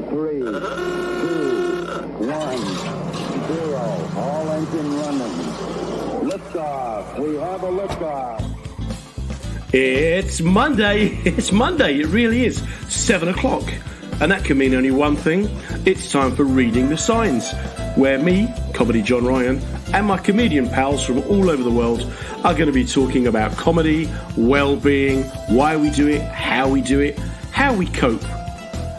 3, 2, 1, 0. All engine running. Liftoff. We have a liftoff. It's Monday. It's Monday. It really is. 7 o'clock. And that can mean only one thing. It's time for Reading the Signs, where me, Comedy John Ryan, and my comedian pals from all over the world are going to be talking about comedy, well-being, why we do it, how we cope.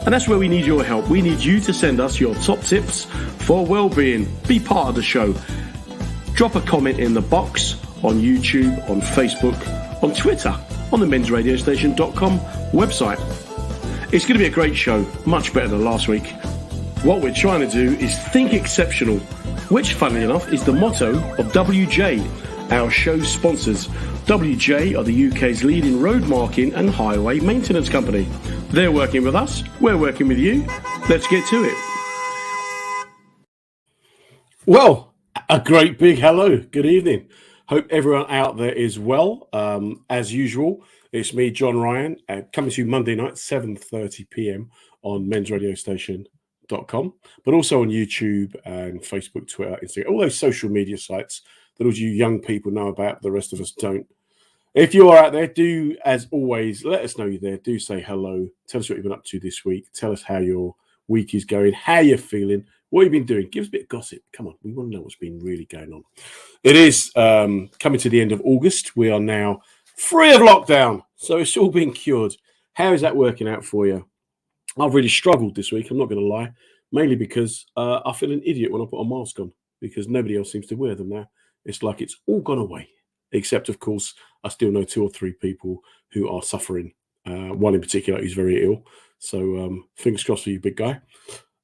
And that's where we need your help. We need you to send us your top tips for well-being. Be part of the show. Drop a comment in the box on YouTube, on Facebook, on Twitter, on the mensradiostation.com website. It's going to be a great show, much better than last week. What we're trying to do is think exceptional, which, funnily enough, is the motto of WJ, our show sponsors. WJ are the UK's leading road marking and highway maintenance company. They're working with us, we're working with you. Let's get to it. Well, a great big hello. Good evening. Hope everyone out there is well. As usual, it's me, John Ryan, coming to you Monday night, 7:30 p.m. on mensradiostation.com, but also on YouTube and Facebook, Twitter, Instagram, all those social media sites that all you young people know about, the rest of us don't. If you are out there, do, as always, let us know you're there. Do say hello. Tell us what you've been up to this week. Tell us how your week is going, how you're feeling, what you've been doing. Give us a bit of gossip. Come on, we want to know what's been really going on. It is coming to the end of August. We are now free of lockdown, so it's all been cured. How is that working out for you? I've really struggled this week, I'm not going to lie, mainly because I feel an idiot when I put a mask on, because nobody else seems to wear them now. It's like it's all gone away, except, of course, I still know 2 or 3 people who are suffering, one in particular who's very ill. So fingers crossed for you, big guy.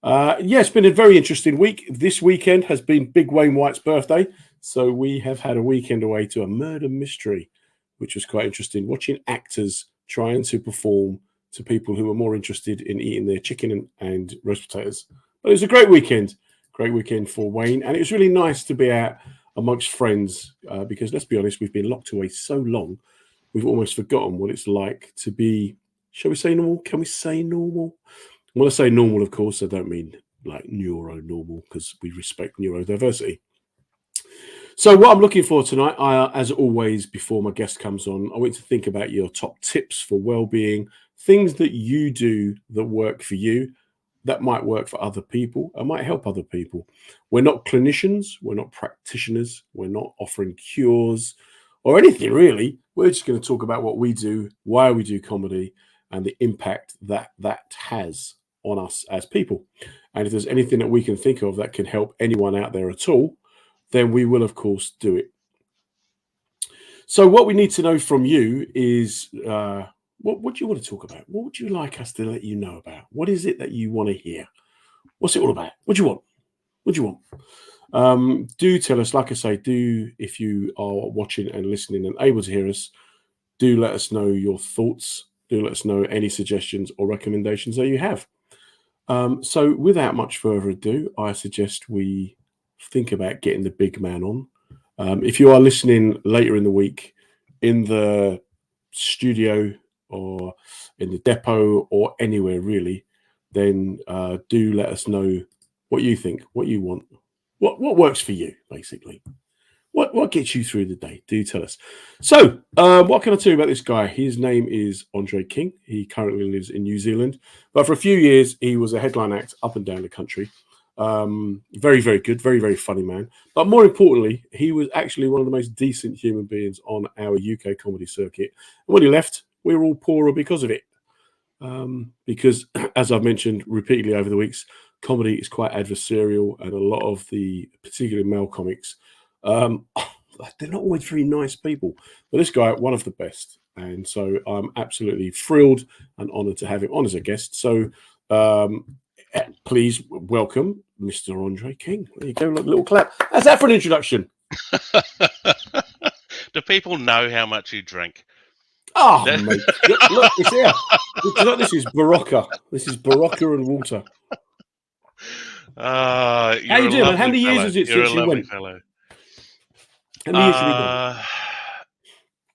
Yeah, it's been a very interesting week. This weekend has been Big Wayne White's birthday, so we have had a weekend away to a murder mystery, which was quite interesting, watching actors trying to perform to people who are more interested in eating their chicken and roast potatoes. But it was a great weekend for Wayne, and it was really nice to be out amongst friends because, let's be honest, we've been locked away so long, we've almost forgotten what it's like to be, shall we say normal? Can we say normal? When I say normal, of course, I don't mean like neuro-normal, because we respect neurodiversity. So what I'm looking for tonight, as always, before my guest comes on, I want to think about your top tips for well-being, things that you do that work for you, that might work for other people, and might help other people. We're not clinicians, we're not practitioners, we're not offering cures or anything really. We're just going to talk about what we do, why we do comedy, and the impact that has on us as people. And if there's anything that we can think of that can help anyone out there at all, then we will, of course, do it. So what we need to know from you is, what do you want to talk about? What would you like us to let you know about? What is it that you want to hear? What's it all about? What do you want? What do you want? Do tell us, like I say, if you are watching and listening and able to hear us, do let us know your thoughts. Do let us know any suggestions or recommendations that you have. So without much further ado, I suggest we think about getting the big man on. If you are listening later in the week in the studio or in the depot or anywhere really, then do let us know what you think, what you want, what works for you, basically. What gets you through the day? Do tell us. So, what can I tell you about this guy? His name is Andre King. He currently lives in New Zealand, but for a few years he was a headline act up and down the country. Very, very good, very, very funny man. But more importantly, he was actually one of the most decent human beings on our UK comedy circuit. And when he left, we were all poorer because of it. Because, as I've mentioned repeatedly over the weeks, comedy is quite adversarial, and a lot of the, particularly male comics, they're not always very nice people. But this guy, one of the best. And so I'm absolutely thrilled and honoured to have him on as a guest. So please welcome Mr. Andre King. There you go, like a little clap. How's that for an introduction? Do people know how much you drink? Oh, mate. Look, it's here. Look, this is Barocca. This is Barocca and water. How you doing? How many years is it since you went? Fellow. How many years have you been?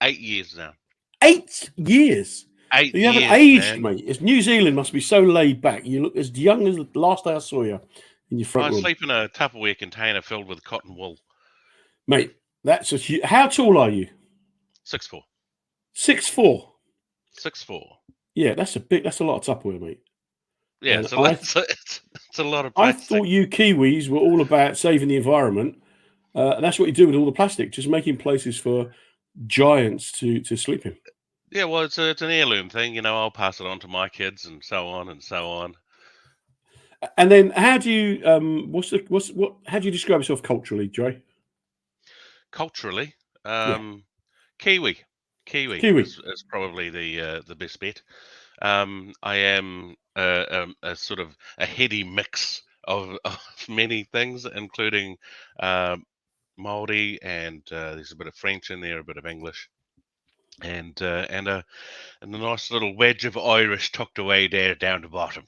8 years now. 8 years? 8 You haven't years, aged, man. mate. It's New Zealand must be so laid back. You look as young as the last day I saw you in your front I room, sleep in a Tupperware container filled with cotton wool. mate. That's how tall are you? 6'4". 6'4". 6'4". Yeah, that's a lot of Tupperware, mate. Yeah, And it's a lot of I plastic. thought you Kiwis were all about saving the environment, and that's what you do with all the plastic, just making places for giants to sleep in. Yeah, well, it's an heirloom thing. I'll pass it on to my kids and so on and so on. And then, how do you how do you describe yourself culturally, Joy? Culturally, Yeah, Kiwi. Kiwi Kiwi. is probably the best bet. I am a sort of a heady mix of many things, including Maori, and there's a bit of French in there, a bit of English, and a nice little wedge of Irish tucked away there down the bottom,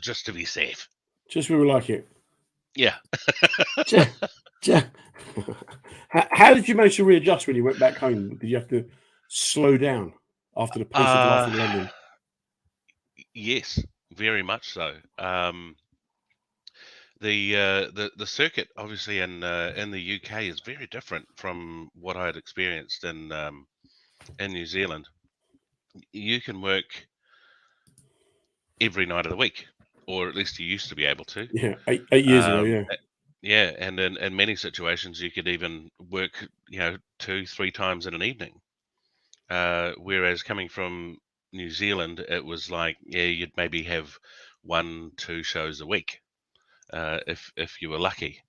just to be safe. Just where we like it. Yeah. Ja- ja- how did you manage to readjust when you went back home? Did you have to slow down after the pace of life Uh, in London? yes, very much so. The circuit obviously in the UK is very different from what I had experienced in New Zealand. You can work every night of the week, or at least you used to be able to. Yeah, 8 years ago. Um, Yeah, uh, yeah, and in many situations you could even work, 2, 3 times in an evening. Whereas coming from New Zealand, it was like, yeah, you'd maybe have 1, 2 shows a week, if you were lucky.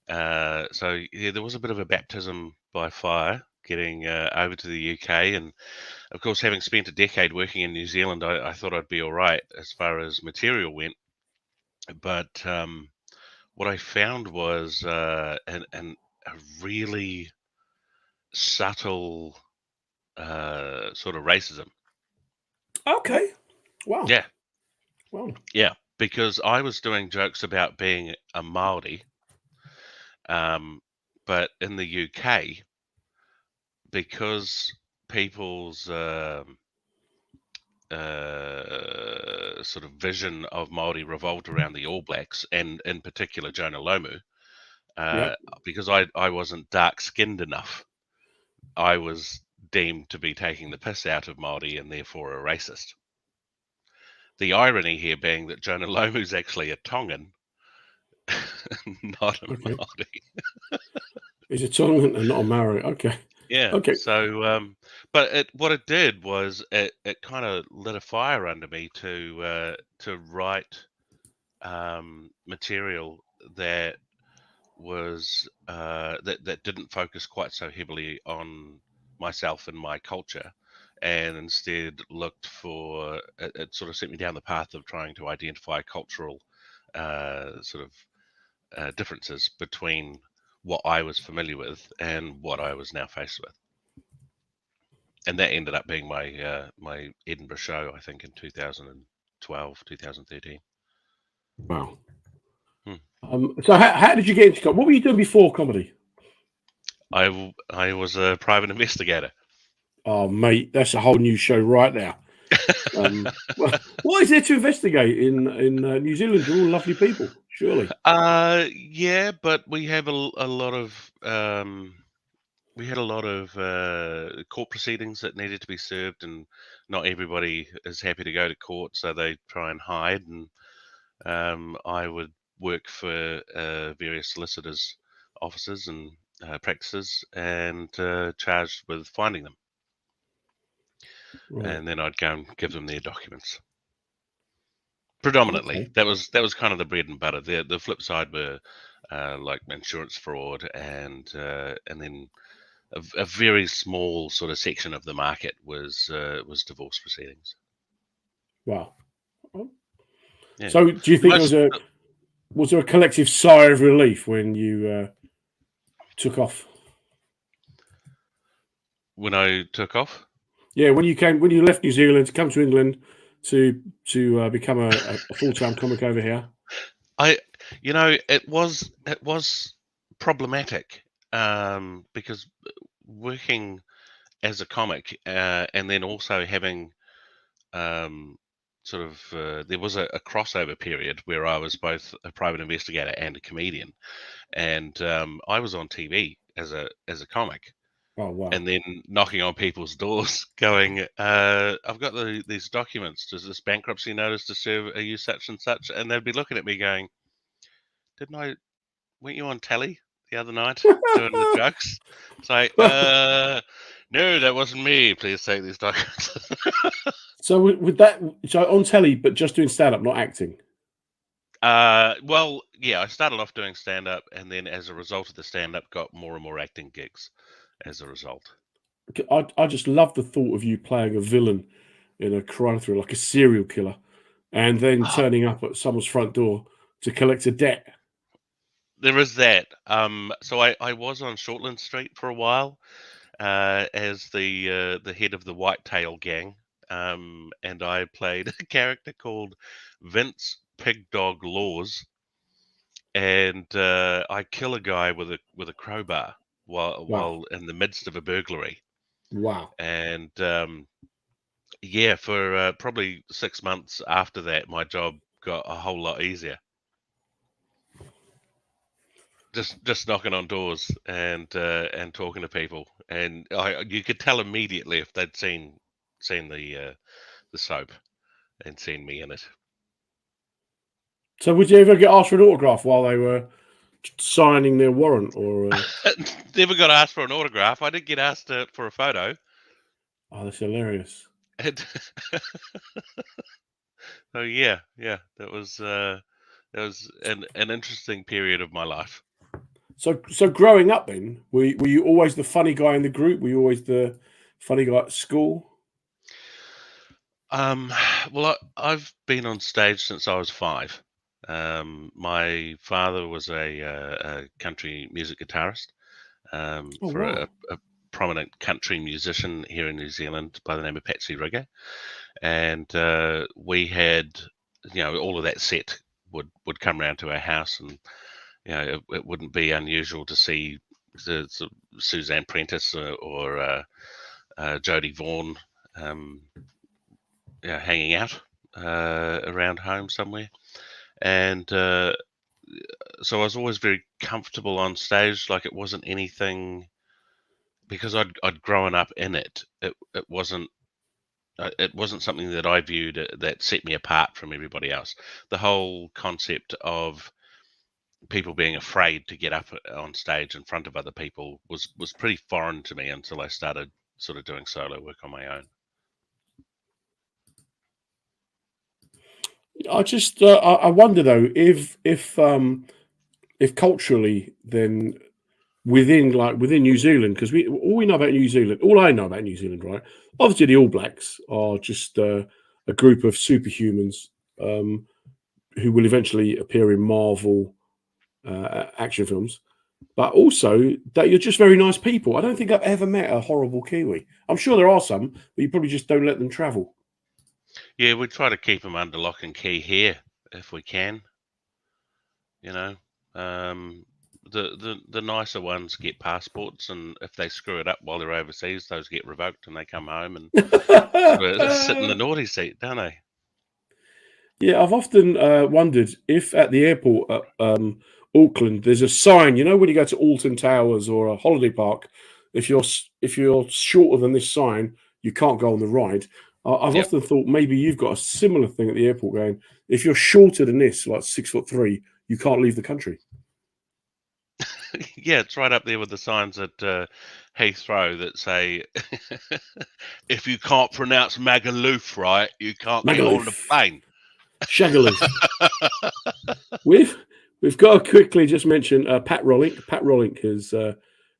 So yeah, there was a bit of a baptism by fire getting over to the UK, and of course, having spent a decade working in New Zealand, I thought I'd be all right as far as material went. But what I found was a really subtle sort of racism. okay. Wow. Yeah, Wow. yeah, because I was doing jokes about being a Maori, but in the UK, because people's sort of vision of Maori revolved around the All Blacks, and in particular Jonah Lomu, uh, Yep. because I wasn't dark skinned enough, I was deemed to be taking the piss out of Maori and therefore a racist. The irony here being that Jonah Lomu's actually a Tongan, not a Okay. Maori. It's a Tongan and not a Maori. Okay. Yeah. Okay. So, but what it did was it kind of lit a fire under me to write material that was that didn't focus quite so heavily on myself and my culture, and instead looked for it sort of sent me down the path of trying to identify cultural sort of differences between what I was familiar with and what I was now faced with. And that ended up being my Edinburgh show, I think, in 2012, 2013. Wow. Hmm. So how did you get into comedy? What were you doing before comedy? I was a private investigator. Oh, mate, that's a whole new show right now. What is there to investigate in New Zealand? You're all lovely people, surely. Yeah, but we have a lot of we had a lot of court proceedings that needed to be served, and not everybody is happy to go to court, so they try and hide. And I would work for various solicitors' offices and practices, and charged with finding them, Right. and then I'd go and give them their documents. Predominantly, Okay. that was kind of the bread and butter. The flip side were like insurance fraud, and then a very small sort of section of the market was divorce proceedings. Wow. Yeah, So, do you think most was there a collective sigh of relief when you took off? when I took off. Yeah, when you left New Zealand to come to England to become a full time comic over here. I, it was problematic, because working as a comic, and then also having sort of there was a crossover period where I was both a private investigator and a comedian, and I was on TV as a comic, Oh wow. and then knocking on people's doors, going, "I've got these documents. Does this bankruptcy notice to serve? Are you such and such?" And they'd be looking at me going, "Didn't I? Weren't you on telly the other night doing the jokes?" It's like, no, that wasn't me. Please take these documents. So with that, so on telly, but just doing stand up, not acting. Well, yeah, I started off doing stand up, and then as a result of the stand up, got more and more acting gigs as a result. I just love the thought of you playing a villain in a crime thriller, like a serial killer, and then Ah, turning up at someone's front door to collect a debt. there is that. So I was on Shortland Street for a while, as the head of the Whitetail Gang, and I played a character called Vince Pig Dog Laws, and I kill a guy with a crowbar Wow, while in the midst of a burglary. wow. And yeah, for probably 6 months after that, my job got a whole lot easier. Just knocking on doors and talking to people, and you could tell immediately if they'd seen the soap and seen me in it. So would you ever get asked for an autograph while they were signing their warrant, or? Never got asked for an autograph. I did get asked for a photo. Oh, that's hilarious. And oh yeah, that was an interesting period of my life. So growing up, then were you always the funny guy in the group? Were you always the funny guy at school? Um, well, I've been on stage since I was 5. My father was a country music guitarist, Oh for wow, a prominent country musician here in New Zealand by the name of Patsy Rigger, and we had, all of that set would come round to our house, and it wouldn't be unusual to see the Suzanne Prentice or Jodie Vaughan, um, hanging out around home somewhere, and so I was always very comfortable on stage. Like, it wasn't anything, because I'd grown up in it. It wasn't something that I viewed that set me apart from everybody else. The whole concept of people being afraid to get up on stage in front of other people was pretty foreign to me until I started sort of doing solo work on my own. I just I wonder though if culturally then within New Zealand, because we all we know about New Zealand, all I know about New Zealand, right? Obviously, the All Blacks are just a group of superhumans um, who will eventually appear in Marvel action films, but also that you're just very nice people. I don't think I've ever met a horrible Kiwi. I'm sure there are some, but you probably just don't let them travel. Yeah, we try to keep them under lock and key here if we can. You know, um, the nicer ones get passports, and if they screw it up while they're overseas, those get revoked, and they come home and sort of sit in the naughty seat, don't they? Yeah, I've often wondered if at the airport at Auckland there's a sign. You know, when you go to Alton Towers or a holiday park, if you're shorter than this sign, you can't go on the ride. I've Yep. often thought maybe you've got a similar thing at the airport going. If you're shorter than this, like 6'3", you can't leave the country. Yeah, it's right up there with the signs at Heathrow that say, "If you can't pronounce Magaluf right, you can't get on the Magaluf, plane." Shagaloof. We've we've got to quickly just mention Pat Rollink. Pat Rollink has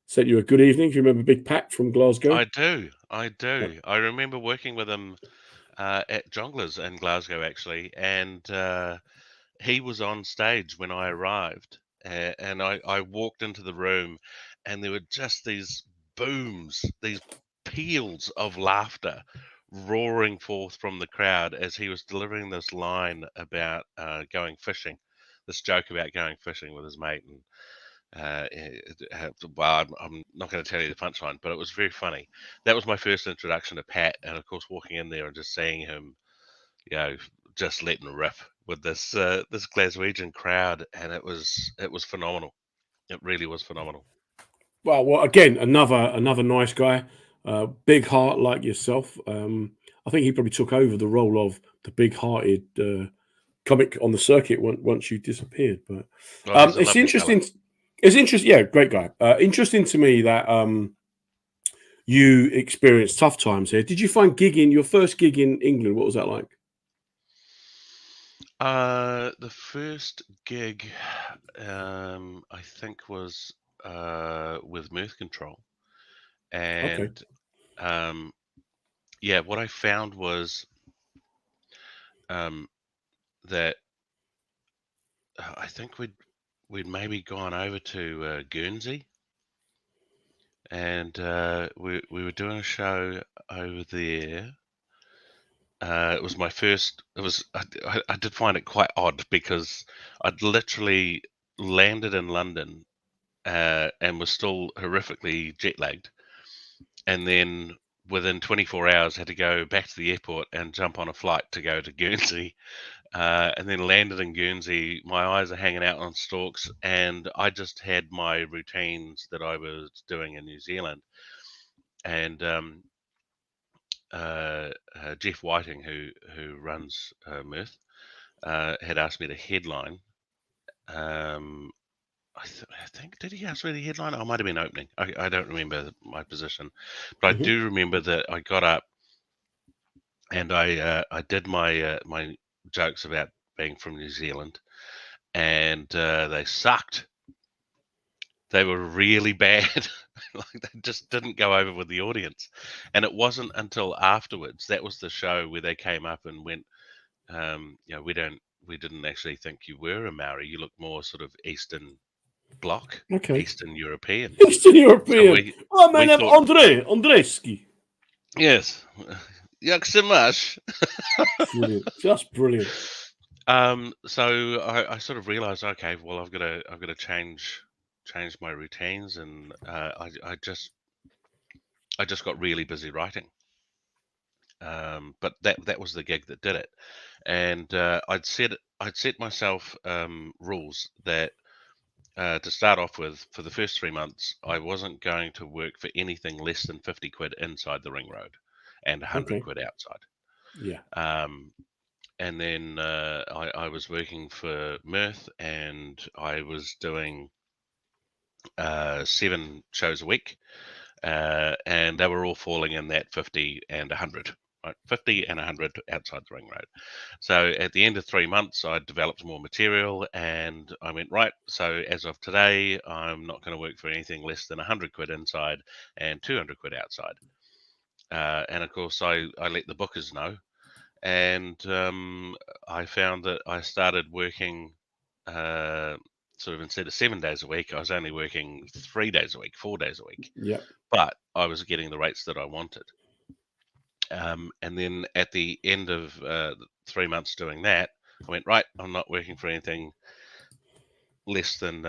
sent you a good evening. If you remember Big Pat from Glasgow. I do, I Yeah. do. I remember working with him at Jongleurs in Glasgow, actually, and he was on stage when I arrived, and I walked into the room, and there were just these booms, these peals of laughter roaring forth from the crowd as he was delivering this line about going fishing, this joke about going fishing with his mate. And well, I'm not going to tell you the punchline, but it was very funny. That was my first introduction to Pat, and of course, walking in there and just seeing him just letting rip with this this Glaswegian crowd, and it was phenomenal. It really was phenomenal. Well, again, another nice guy, big heart like yourself. I think he probably took over the role of the big-hearted comic on the circuit once you disappeared. But Oh, he's a it's lovely fella. interesting. It's interesting. Yeah, great guy. Interesting to me that you experienced tough times here. Did you find your first gig in England? What was that like? The first gig, I think was with Mirth Control, Okay. and um, yeah, what I found was um, that I think we'd maybe gone over to Guernsey, and we were doing a show over there. It was my first. It was. I did find it quite odd because I'd literally landed in London and was still horrifically jet lagged, and then within 24 hours had to go back to the airport and jump on a flight to go to Guernsey, and then landed in Guernsey. My eyes are hanging out on stalks, and I just had my routines that I was doing in New Zealand, and Jeff Whiting, who runs Mirth, had asked me to headline. Um, I think, did he ask me to headline? I might have been opening. I don't remember my position, but I Hmm. do remember that I got up and I did my jokes about being from New Zealand, and they sucked. They were really bad. Like they just didn't go over with the audience. And it wasn't until afterwards, that was the show where they came up and went, we didn't actually think you were a Maori. You look more sort of Eastern Bloc, Okay. Eastern European. Eastern So European. Oh, my we name thought, Andreski. yes, jak se máš? Brilliant. Just brilliant. So I sort of realized, okay, well, I've got to change my routines, and I just got really busy writing. But that was the gig that did it, and I'd set myself rules that to start off with, for the first 3 months, I wasn't going to work for anything less than 50 quid inside the ring road and 100 Okay. quid outside. Yeah. Um, and then I was working for Mirth, and I was doing 7 shows a week, and they were all falling in that 50 and 100. Right, 50 and 100 outside the ring road. So at the end of 3 months, I developed more material, and I went, right, so as of today, I'm not going to work for anything less than 100 quid inside and 200 quid outside. And of course, I let the bookers know, and I found that I started working uh, sort of, instead of 7 days a week, I was only working 3 days a week, 4 days a week, Yeah. but I was getting the rates that I wanted. And then at the end of 3 months doing that, I went, right, I'm not working for anything less than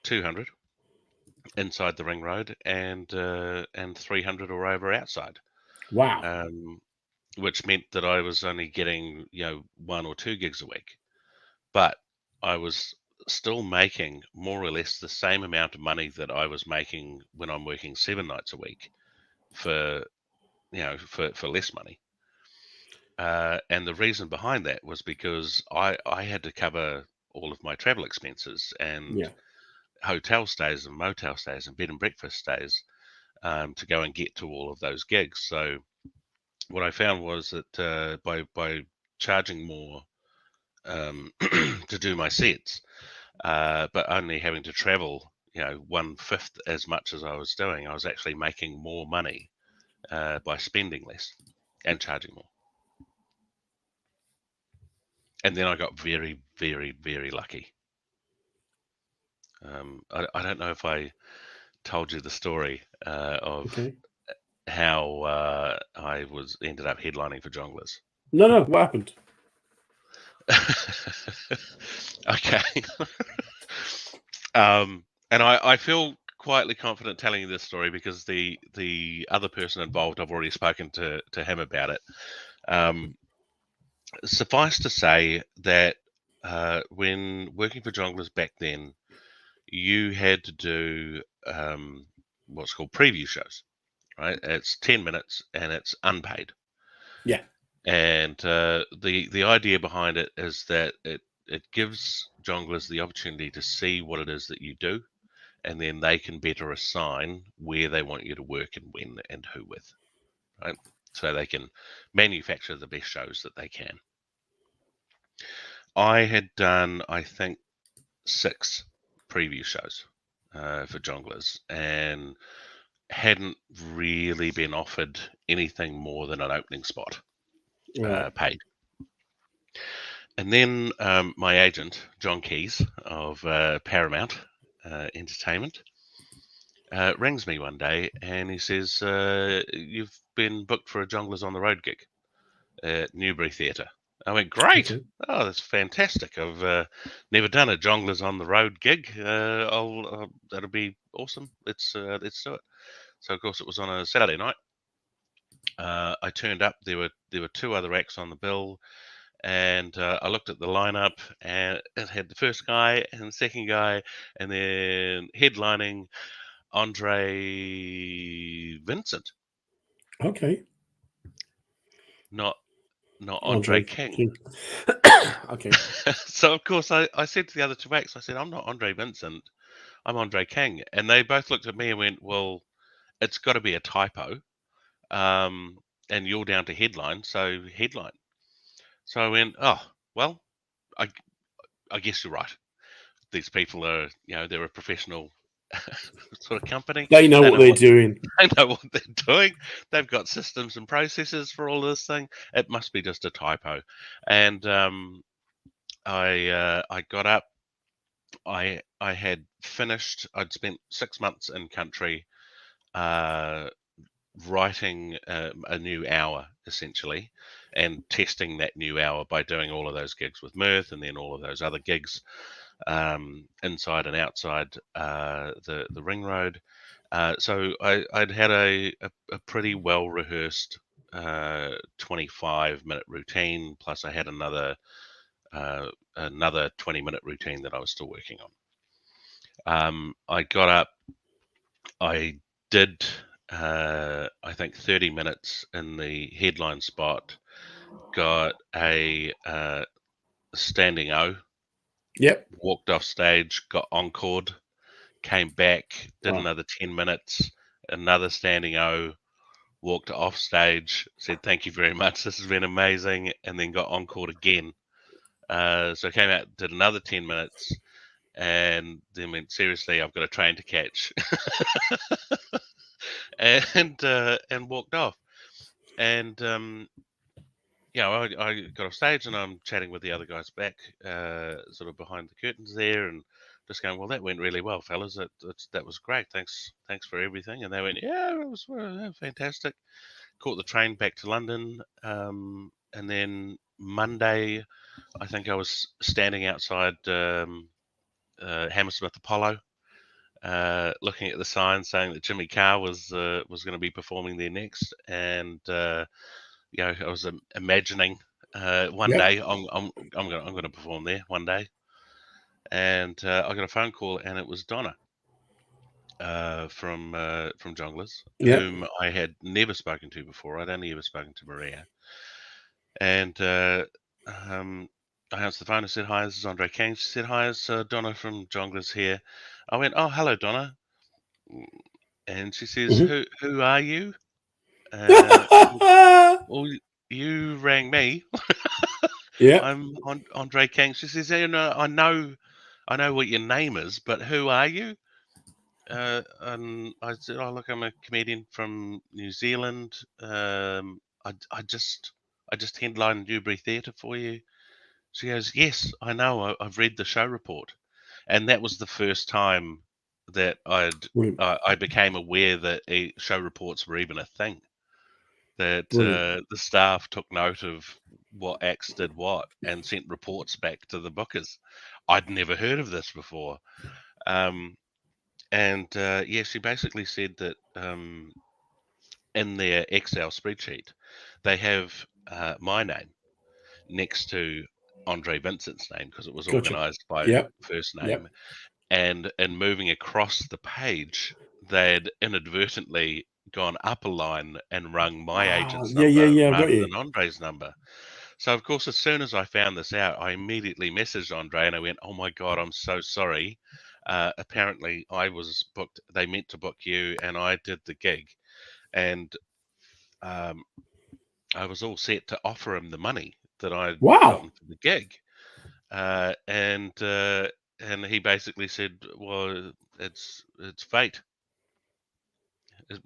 200 inside the ring road, and 300 or over outside, Wow. um, which meant that I was only getting 1 or 2 gigs a week, but I was still making more or less the same amount of money that I was making when I'm working 7 nights a week for for less money. And the reason behind that was because I had to cover all of my travel expenses and Yeah. hotel stays and motel stays and bed and breakfast stays, to go and get to all of those gigs. So what I found was that by charging more to do my sets, but only having to travel 1/5 as much as I was doing, I was actually making more money by spending less and charging more. And then I got very, very, very lucky. I don't know if I told you the story of Okay. how I was ended up headlining for Jongleurs. No, no. What happened? Okay. And I feel quietly confident telling you this story because the other person involved, I've already spoken to him about it. Um, Suffice to say that when working for Jonglers back then, you had to do what's called preview shows, right? It's 10 minutes and it's unpaid. Yeah. And the idea behind it is that it gives jonglers the opportunity to see what it is that you do, and then they can better assign where they want you to work and when and who with, right? So they can manufacture the best shows that they can. I had done, I think, 6 preview shows for jonglers, and hadn't really been offered anything more than an opening spot Right. paid. And then my agent, John Keys of Paramount Entertainment, rings me one day and he says, "You've been booked for a Jonglers on the Road gig at Newbury Theatre." I went, "Great! Okay. Oh, that's fantastic! I've never done a Jonglers on the Road gig. That'll be awesome. Let's do it." So of course it was on a Saturday night. I turned up. There were 2 other acts on the bill. And I looked at the lineup, and it had the first guy and the second guy, and then headlining Andre Vincent, Okay. not Andre Andre King. King. Okay. So of course I said to the other 2 acts, I said, "I'm not Andre Vincent, I'm Andre King," and they both looked at me and went, "Well, it's got to be a typo, and you're down to headline, so headline." So I went, "Oh, well, I I guess you're right. These people are, they're a professional sort of company. They know They what know they're what doing. they know what they're doing. They've got systems and processes for all this thing. It must be just a typo." And I got up. I had finished. I'd spent 6 months in country, uh, writing a new hour essentially, and testing that new hour by doing all of those gigs with Mirth, and then all of those other gigs inside and outside the ring road. So I'd had a pretty well rehearsed 25-minute routine, plus I had another 20-minute routine that I was still working on. I got up, I did I think 30 minutes in the headline spot, got a standing O, Yep. walked off stage, got encored, came back, did Wow. another 10 minutes, another standing O, walked off stage, said, "Thank you very much, this has been amazing," and then got encored again. So I came out, did another 10 minutes, and then went, "Seriously, I've got a train to catch," and walked off. And I got off stage and I'm chatting with the other guys back, sort of behind the curtains there, and just going, "Well, that went really well, fellas. That was great. Thanks for everything." And they went, "Yeah, it was fantastic." Caught the train back to London, and then Monday, I think I was standing outside Hammersmith Apollo, looking at the sign saying that Jimmy Carr was going to be performing there next, and I was imagining one Yep. day I'm going to perform there one day, and I got a phone call, and it was Donna from Jonglers, Yep. whom I had never spoken to before. I'd only ever spoken to Maria, and I answered the phone and said, "Hi, this is Andre King." She said, "Hi, it's Donna from Jonglers here." I went, "Oh, hello, Donna," and she says, Mhm. "Who are you?" Well, you rang me. Yep. I'm Andre King. She says, "You know, I know what your name is, but who are you?" And I said, "Oh, look, I'm a comedian from New Zealand. I just headlined Newbury Theatre for you." She goes, "Yes, I know. I've read the show report," and that was the first time that Brilliant. I became aware that show reports were even a thing. That Brilliant. the staff took note of what acts did what and sent reports back to the bookers. I'd never heard of this before. Um, and yeah, she basically said that in their Excel spreadsheet, they have my name, next to Andre Vincent's name because it was Gotcha. organized by Yep. first Yep. name. And in moving across the page, they'd inadvertently gone up a line and rung my agent's number Yeah. I've got rather you. than Andre's number. So, of course, as soon as I found this out, I immediately messaged Andre and I went, "Oh my God, I'm so sorry. Apparently, I was booked. They meant to book you, and I did the gig." And um, I was all set to offer him the money that I'd Wow. gotten for the gig. Uh, and uh, and he basically said, "Well, it's fate." It-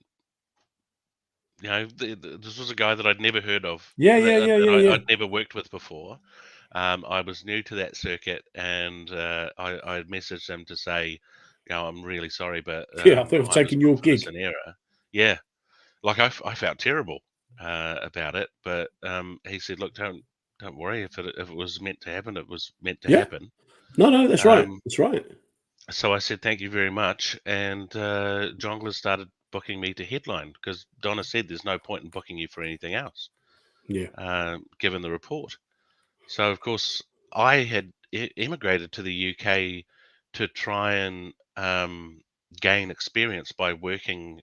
this was a guy that I'd never heard of, that Yeah. I'd never worked with before. I was new to that circuit, and I had messaged him to say, I'm really sorry, but Yeah, I think I've I was taken your booked for this gig. in error. Yeah, like I felt terrible about it, but he said, "Look, don't worry. If it was meant to happen, it was meant to Yeah. happen." No, that's right. Um, That's right. so I said, "Thank you very much," and Jonglers started booking me to headline because Donna said, "There's no point in booking you for anything else, Yeah. given the report." So, of course, I had immigrated to the UK to try and gain experience by working,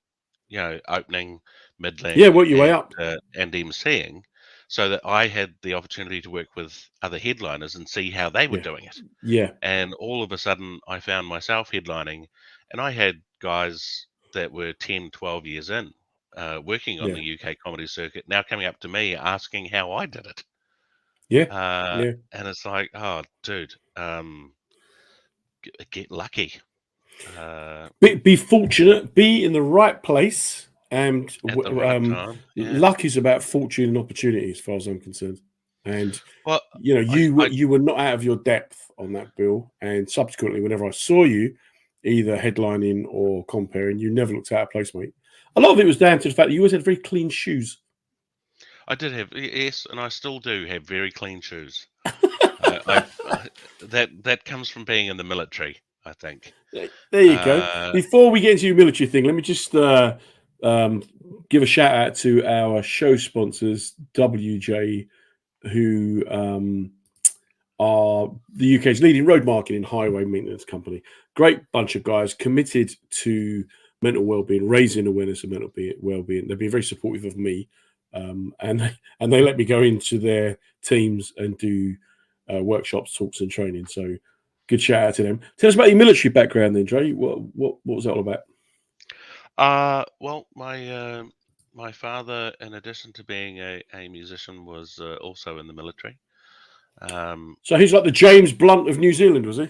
opening, Yeah, middling, work your way up. and emceeing, so that I had the opportunity to work with other headliners and see how they were Yeah. doing it. Yeah. And all of a sudden, I found myself headlining, and I had guys that were 10, 12 years in, working on Yeah. the UK comedy circuit, now coming up to me asking how I did it. Yeah. Yeah. And it's like, oh, dude, get lucky. Be fortunate, be in the right place, and At the right time. Yeah. luck is about fortune and opportunity, as far as I'm concerned. And Well, you I you were not out of your depth on that bill, and subsequently, whenever I saw you, either headlining or comparing, you never looked out of place, mate. A lot of it was down to the fact that you always had very clean shoes. did have, yes, and I still do have very clean shoes. That comes from being in the military, I think. There you go. Uh, Before we get into your military thing, let me just um, give a shout out to our show sponsors, WJ, who are the UK's leading road marketing highway maintenance company. Great bunch of guys committed to mental well-being, raising awareness of mental well-being. They've been very supportive of me, and they let me go into their teams and do workshops, talks, and training. So, good shout out to them. Tell us about your military background, then, Dre. What was that all about? well, my father, in addition to being a musician, was also in the military. Um, So he's like the James Blunt of New Zealand, was he?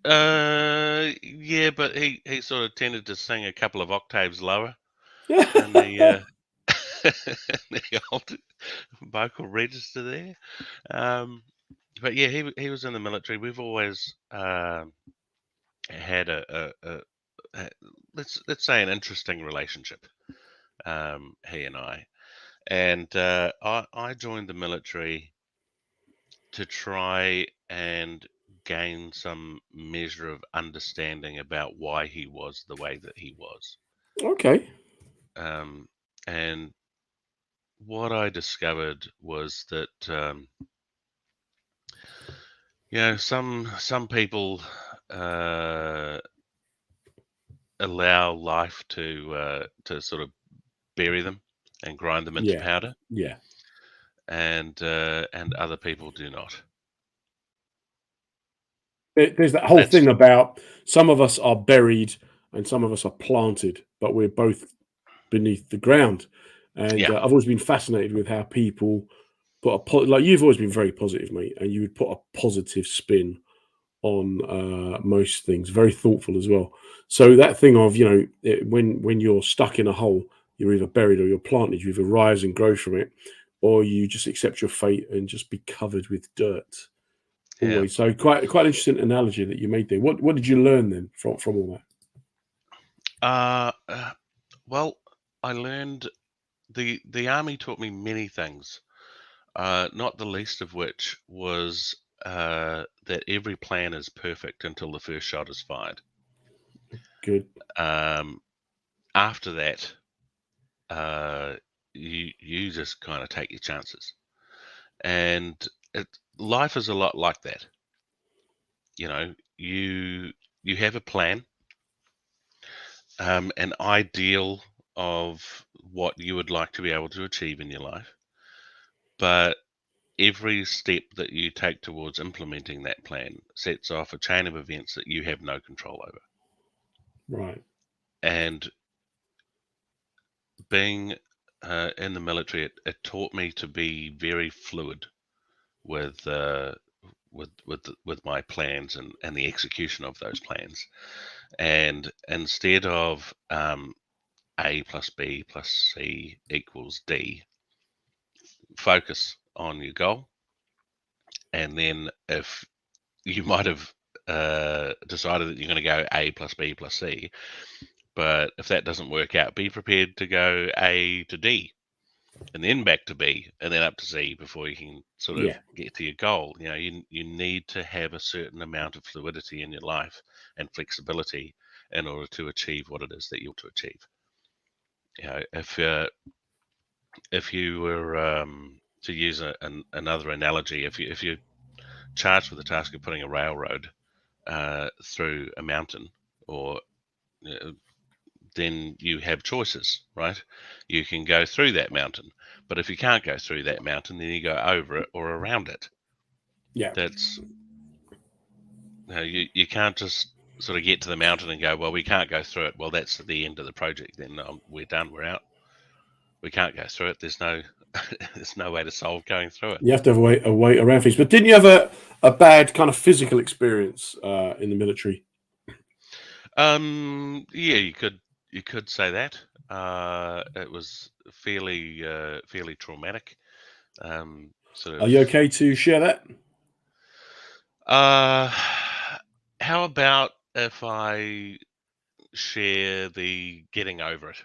yeah, but he sort of tended to sing a couple of octaves lower in Yeah. the the old vocal register there. Um, but yeah, he was in the military. We've always had a let's say an interesting relationship. He and I, and I joined the military to try and gain some measure of understanding about why he was the way that he was. Okay. Um, and what I discovered was that some people uh, allow life to sort of bury them and grind them into Yeah. powder, Yeah. and other people do not. There's that And whole that's thing about some of us are buried and some of us are planted, but we're both beneath the ground. And yeah, I've always been fascinated with how people put like you've always been very positive, mate, and you would put a positive spin on most things. Very thoughtful as well. So that thing of when you're stuck in a hole, you're either buried or you're planted. You either rise and grow from it, or you just accept your fate and just be covered with dirt. yeah. Always. So quite an interesting analogy that you made there. What did you learn then from all that? Uh, uh, well, I learned the army taught me many things. Not the least of which was that every plan is perfect until the first shot is fired. Good. Um, After that, uh, you just kind of take your chances. And life is a lot like that. You know, you have a plan, an ideal of what you would like to be able to achieve in your life, but every step that you take towards implementing that plan sets off a chain of events that you have no control over. Right. And being in the military, it taught me to be very fluid with with my plans and the execution of those plans. And instead of A plus B plus C equals D, focus on your goal. And then if you might have decided that you're going to go A plus B plus C, but if that doesn't work out, be prepared to go A to D and then back to B and then up to C before you can sort of Yeah. get to your goal. You know, you need to have a certain amount of fluidity in your life and flexibility in order to achieve what it is that you want to achieve. You know, if you were to use another analogy, if you're charged with the task of putting a railroad through a mountain, or then you have choices, right? You can go through that mountain, but if you can't go through that mountain, then you go over it or around it. Yeah. That's you can't just sort of get to the mountain and go, well, we can't go through it. Well, that's the end of the project. Then we're done. We're out. We can't go through it. There's no there's no way to solve going through it. You have to have a way around things. But didn't you have a bad kind of physical experience in the military? Yeah, you could say that. It was fairly traumatic. Sort Are of. you okay to share that? Uh, how about if I share the getting over it?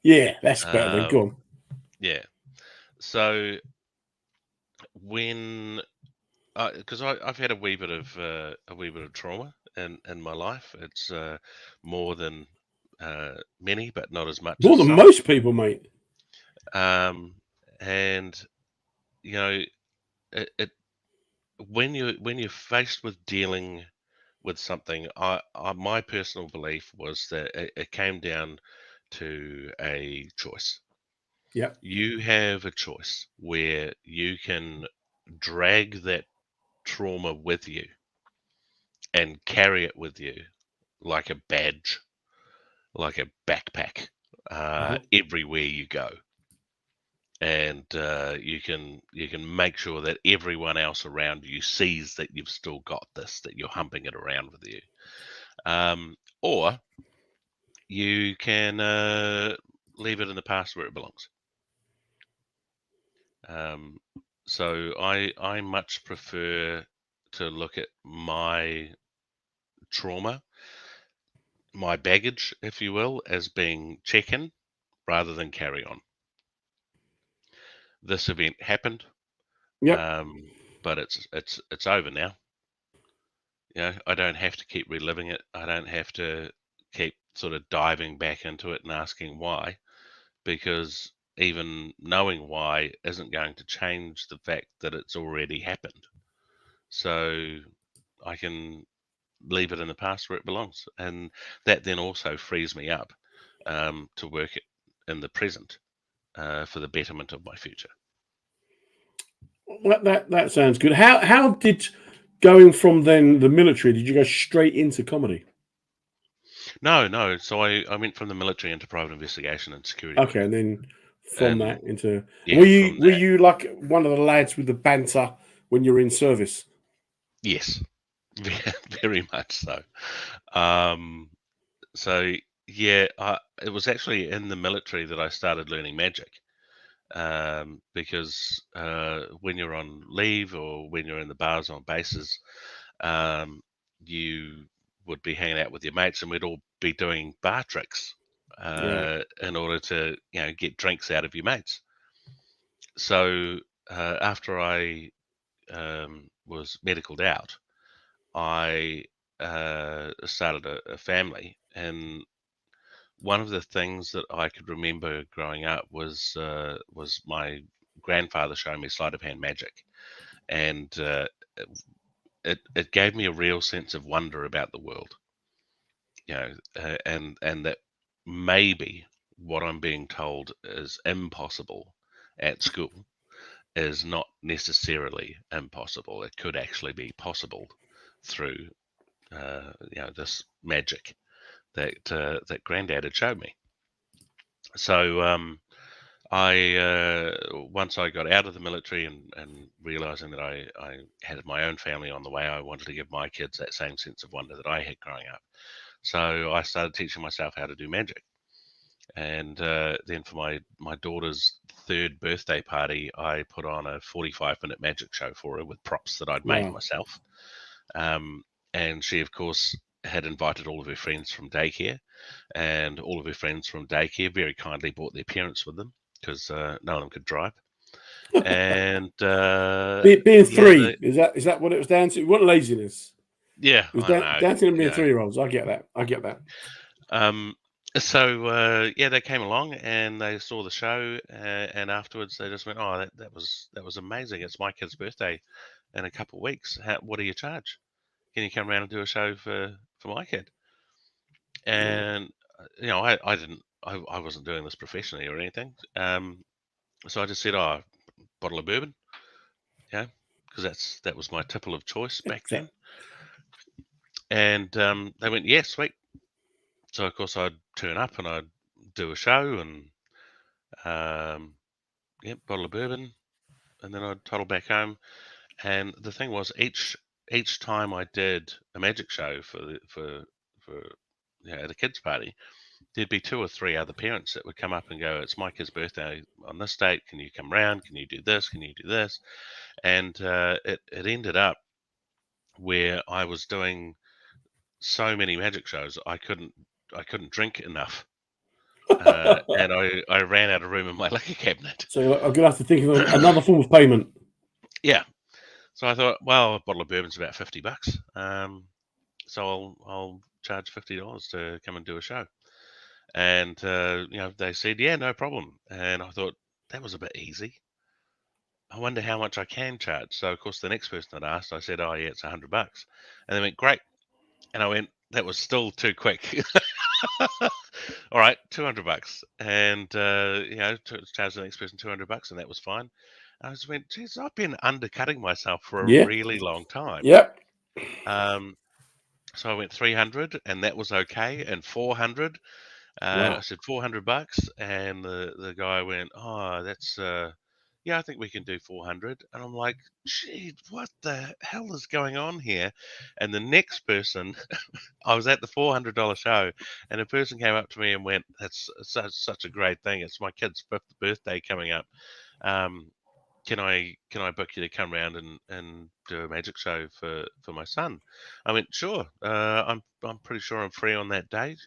Yeah, that's better then. Go Um, on. yeah. So when, because I've had a wee bit of trauma in my life. It's more than many, but not as much More as than some. most people, mate. Um, and you know, it when you're faced with dealing with something, my personal belief was that it came down to a choice. Yep. You have a choice where you can drag that trauma with you and carry it with you like a badge, like a backpack, Uh-huh. everywhere you go. And you can make sure that everyone else around you sees that you've still got this, that you're humping it around with you. Or you can leave it in the past where it belongs. Um, so I much prefer to look at my trauma, my baggage, if you will, as being check-in rather than carry on. This event happened, Yep. but it's over now. You know, I don't have to keep reliving it. I don't have to keep sort of diving back into it and asking why, because even knowing why isn't going to change the fact that it's already happened. So I can leave it in the past where it belongs. And that then also frees me up to work in the present for the betterment of my future. Well, that sounds good. How did going from then the military? Did you go straight into comedy? No, no. So I went from the military into private investigation and security Okay, work. and then from And that into yeah, from were that, you like one of the lads with the banter when you were in service? yes, very much so. Um, so yeah, it was actually in the military that I started learning magic. Because when you're on leave or when you're in the bars on bases, um, you would be hanging out with your mates, and we'd all be doing bar tricks Yeah, in order to get drinks out of your mates. So after I was medicaled out, I started a family, and one of the things that I could remember growing up was my grandfather showing me sleight of hand magic, and it gave me a real sense of wonder about the world, and that maybe what I'm being told is impossible at school is not necessarily impossible. It could actually be possible through this magic that Granddad had showed me. So I once I got out of the military and realizing that I had my own family on the way, I wanted to give my kids that same sense of wonder that I had growing up. So I started teaching myself how to do magic. And then for my daughter's 3rd birthday party, I put on a 45-minute magic show for her with props that I'd made Wow. myself. And she, of course, had invited all of her friends from daycare, and all of her friends from daycare very kindly brought their parents with them because none of them could drive. And Being yeah, 3, is that what it was down to? What laziness? yeah, It was I know. down to them being Yeah. 3-year-olds. I get that. I get that. So yeah, they came along and they saw the show, and afterwards they just went, "Oh, that was amazing! It's my kid's birthday in a couple of weeks. What do you charge? Can you come around and do a show for my kid?" And I wasn't doing this professionally or anything. So I just said, "Oh, bottle of bourbon," yeah, because that was my tipple of choice back then. And they went, "Yeah, sweet." So of course I'd turn up and I'd do a show and bottle of bourbon, and then I'd toddle back home. And the thing was, each time I did a magic show for at a kids party, there'd be 2 or 3 other parents that would come up and go, "It's my kid's birthday on this date. Can you come round? Can you do this? Can you do this?" And it ended up where I was doing so many magic shows, I couldn't drink enough, and I ran out of room in my liquor cabinet. So I'm gonna have to think of another form of payment. Yeah, so I thought, well, a bottle of bourbon's about $50, so I'll charge $50 to come and do a show. And they said, yeah, no problem. And I thought that was a bit easy. I wonder how much I can charge. So of course the next person that asked, I said, oh yeah, it's $100. And they went, great. And I went, that was still too quick. All right, $200. And charge the next person $200, and that was fine. I just went, geez, I've been undercutting myself for a Yeah. really long time. Yep. So I went 300, and that was okay. And 400, Wow. I said $400, and the guy went, oh, that's yeah, I think we can do 400. And I'm like, gee, what the hell is going on here? And the next person, I was at the $400 show, and a person came up to me and went, that's such a great thing. It's my kid's 5th birthday coming up. Can I book you to come around and do a magic show for my son? I went, sure. I'm pretty sure I'm free on that date.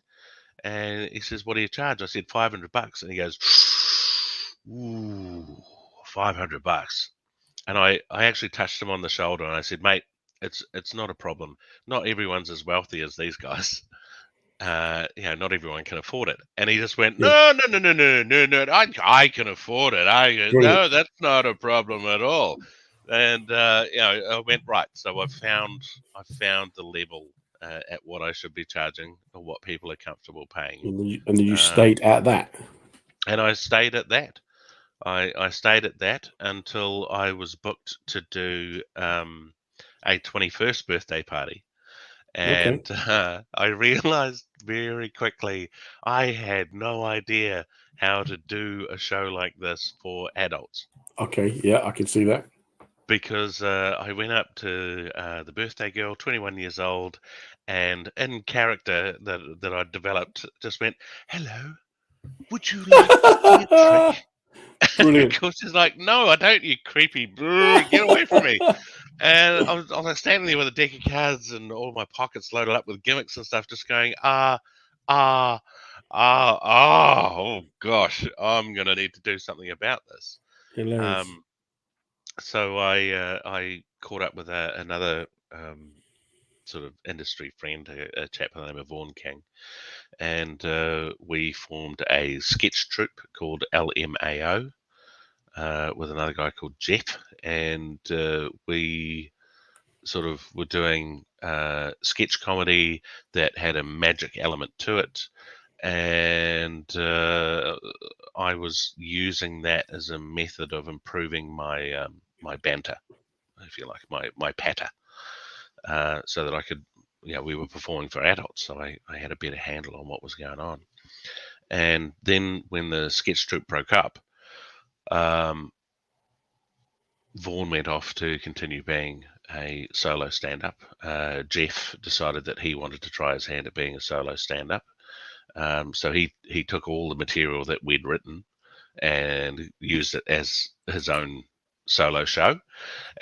And he says, what do you charge? I said, $500. And he goes, ooh, $500. And I actually touched him on the shoulder and I said, mate, it's not a problem. Not everyone's as wealthy as these guys. Not everyone can afford it. And he just went, no, I can afford it. No, that's not a problem at all. And I went, right. So I found the level at what I should be charging or what people are comfortable paying. And you stayed at that. And I stayed at that. I stayed at that until I was booked to do a 21st birthday party. And I realized very quickly I had no idea how to do a show like this for adults. Okay, yeah, I can see that. Because I went up to the birthday girl, 21 years old, and in character that I developed, just went, hello, would you like to see a trick? Brilliant. Of course, she's like, no, I don't, you creepy, get away from me. And I was standing there with a deck of cards and all my pockets loaded up with gimmicks and stuff, just going, oh gosh, I'm going to need to do something about this. Hilarious. So I caught up with another sort of industry friend, a chap by the name of Vaughan King, and we formed a sketch troupe called LMAO. with another guy called Jeff, and we sort of were doing sketch comedy that had a magic element to it, and I was using that as a method of improving my my banter, if you like, my patter, so that I could, we were performing for adults, so I had a better handle on what was going on. And then when the sketch troupe broke up, Vaughan went off to continue being a solo stand-up. Jeff decided that he wanted to try his hand at being a solo stand-up. So he took all the material that we'd written and used it as his own solo show.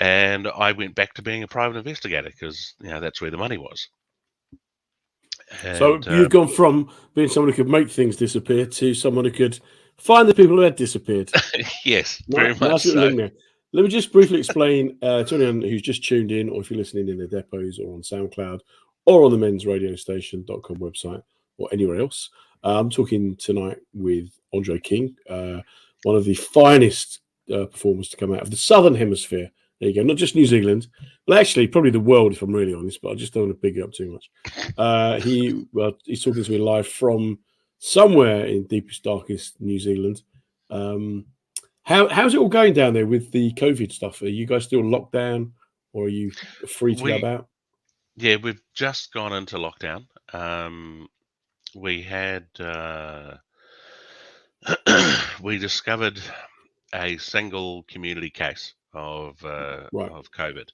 And I went back to being a private investigator because that's where the money was. So And you've gone from being someone who could make things disappear to someone who could find the people who had disappeared. yes, very much Nice little so. link there. Let me just briefly explain to anyone who's just tuned in, or if you're listening in the depots or on SoundCloud or on the mensradiostation.com website or anywhere else. I'm talking tonight with Andre King, one of the finest performers to come out of the Southern Hemisphere. There you go. Not just New Zealand, but actually probably the world, if I'm really honest, but I just don't want to big it up too much. He's talking to me live from somewhere in deepest, darkest New Zealand. How's it all going down there with the COVID stuff? Are you guys still locked down, or are you free to go about? Yeah, we've just gone into lockdown. We had we discovered a single community case of COVID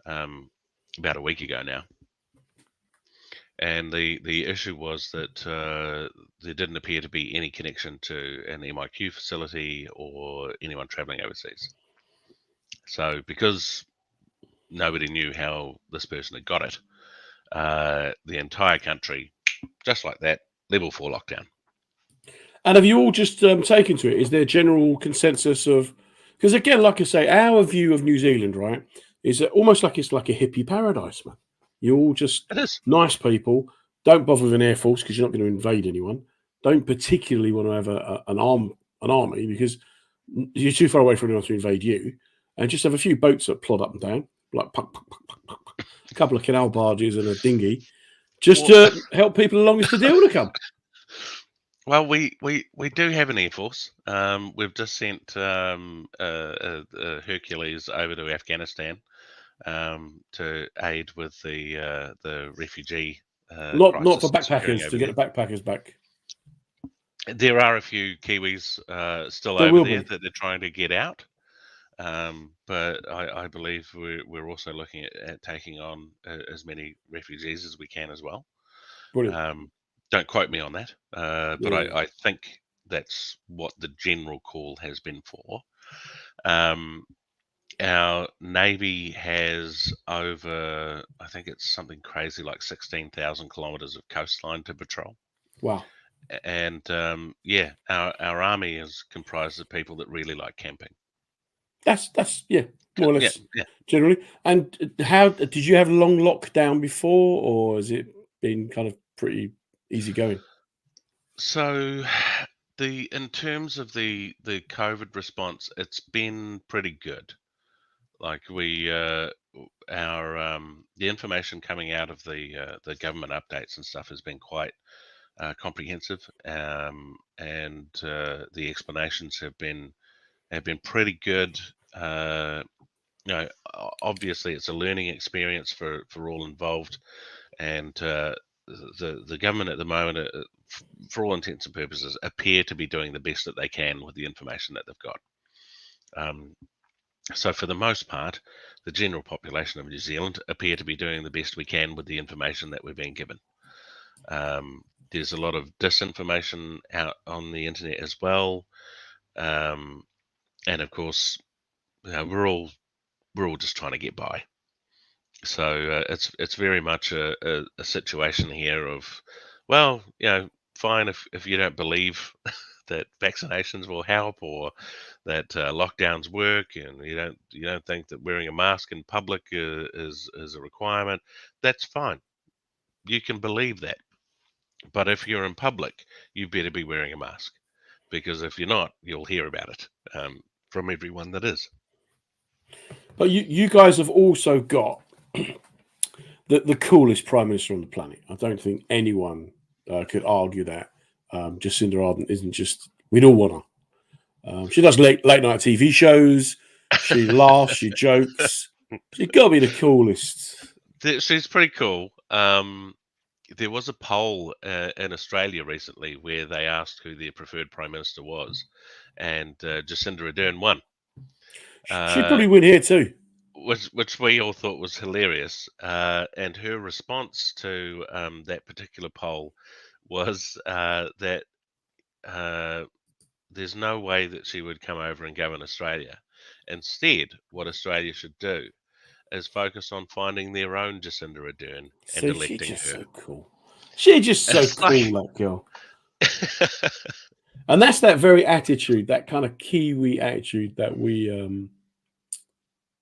about a week ago now, and the issue was that there didn't appear to be any connection to an MIQ facility or anyone travelling overseas. So because nobody knew how this person had got it, the entire country, just like that, level 4 lockdown. And have you all just taken to it? Is there a general consensus of? Because again, like I say, our view of New Zealand, right, is almost like it's like a hippie paradise, man. You're all just nice people. Don't bother with an air force because you're not going to invade anyone. Don't particularly want to have an army because you're too far away from anyone to invade you. And just have a few boats that plod up and down, like a couple of canal barges and a dinghy, just to help people along as the deal to come. Well, we do have an air force. We've just sent Hercules over to Afghanistan to aid with the refugee. Not for backpackers to get the backpackers back. There are a few Kiwis still over there that they're trying to get out. But I believe we're also looking at taking on as many refugees as we can as well. Brilliant. Don't quote me on that, but I think that's what the general call has been for. Our Navy has over, I think it's something crazy like 16,000 kilometres of coastline to patrol. Wow. And our Army is comprised of people that really like camping. That's more or less generally. And how did you have long lockdown before, or has it been kind of pretty easy going? So in terms of the COVID response, it's been pretty good. Like the information coming out of the government updates and stuff has been quite comprehensive, and the explanations have been pretty good. Obviously it's a learning experience for all involved, and the government at the moment, for all intents and purposes, appear to be doing the best that they can with the information that they've got. So for the most part, the general population of New Zealand appear to be doing the best we can with the information that we're being given. There's a lot of disinformation out on the internet as well, and of course, we're all just trying to get by. So it's very much a situation here of, well, fine if you don't believe that vaccinations will help, or that lockdowns work, and you don't think that wearing a mask in public is a requirement. That's fine. You can believe that, but if you're in public, you better be wearing a mask, because if you're not, you'll hear about it. from everyone that is. But you guys have also got the coolest prime minister on the planet. I don't think anyone could argue that Jacinda Ardern isn't just. We'd all want her. She does late night TV shows. She laughs. She jokes. She's got to be the coolest. She's pretty cool. There was a poll in Australia recently where they asked who their preferred prime minister was, and Jacinda Ardern won. She'd probably win here too. Which we all thought was hilarious. And her response to that particular poll was that there's no way that she would come over and govern Australia. Instead, what Australia should do is focus on finding their own Jacinda Ardern and electing she's just her. so cool. She's just so It's cool, like- that girl. And that's that very attitude, that kind of Kiwi attitude that we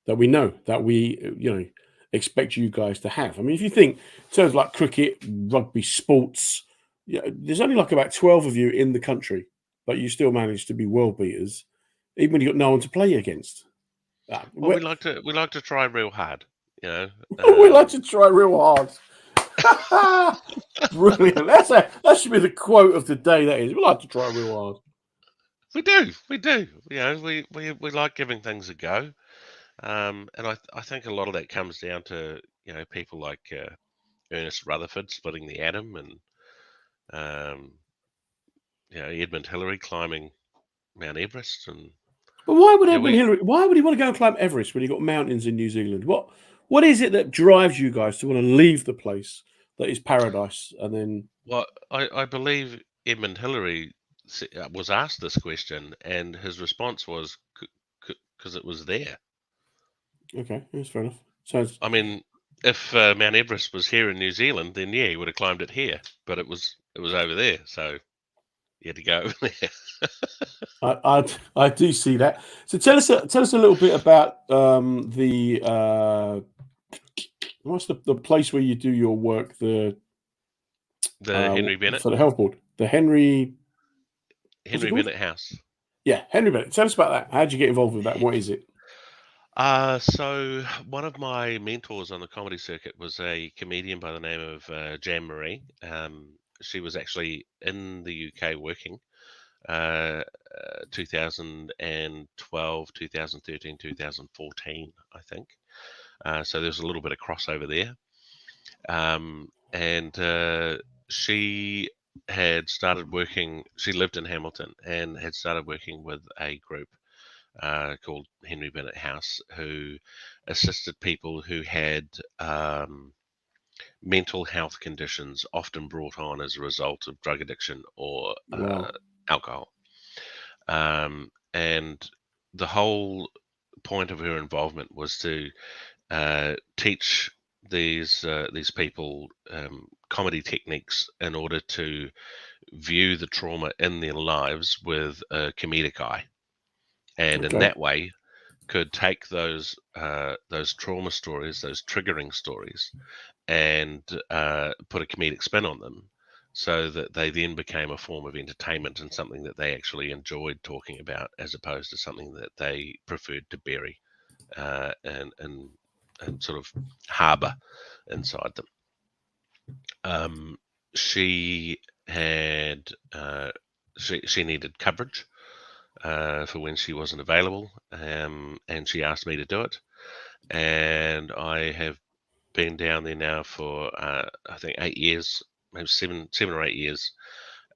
know, that we expect you guys to have. I mean, if you think in terms of like cricket, rugby, sports, there's only like about 12 of you in the country, but you still manage to be world beaters, even when you've got no one to play against. Well, we like to try real hard, you know. We like to try real hard. Brilliant. That should be the quote of the day. That is, we like to try real hard. We do. You know, we like giving things a go, and I think a lot of that comes down to people like Ernest Rutherford splitting the atom, and Edmund Hillary climbing Mount Everest, and But why would Edmund Hillary? Why would he want to go and climb Everest when you've got mountains in New Zealand? What is it that drives you guys to want to leave the place that is paradise and then? Well, I believe Edmund Hillary was asked this question, and his response was because it was there. Okay, that's fair enough. I mean, if Mount Everest was here in New Zealand, then yeah, he would have climbed it here, but it was over there, so he had to go over there. I do see that. So tell us a little bit about the what's the place where you do your work, the Henry Bennett for the health board, the Henry Bennett House. Yeah, Henry Bennett. Tell us about that. How did you get involved with that? What is it? So one of my mentors on the comedy circuit was a comedian by the name of Jan Marie. She was actually in the UK working 2012, 2013, 2014, I think. So there's a little bit of crossover there. And she had started working, she lived in Hamilton and had started working with a group called Henry Bennett House, who assisted people who had mental health conditions, often brought on as a result of drug addiction or alcohol. And the whole point of her involvement was to teach these people comedy techniques in order to view the trauma in their lives with a comedic eye, and in that way could take those trauma stories, those triggering stories, and put a comedic spin on them, so that they then became a form of entertainment and something that they actually enjoyed talking about, as opposed to something that they preferred to bury and sort of harbour inside them. She had she needed coverage for when she wasn't available, and she asked me to do it, and I have been down there now for I think 8 years, maybe seven or 8 years,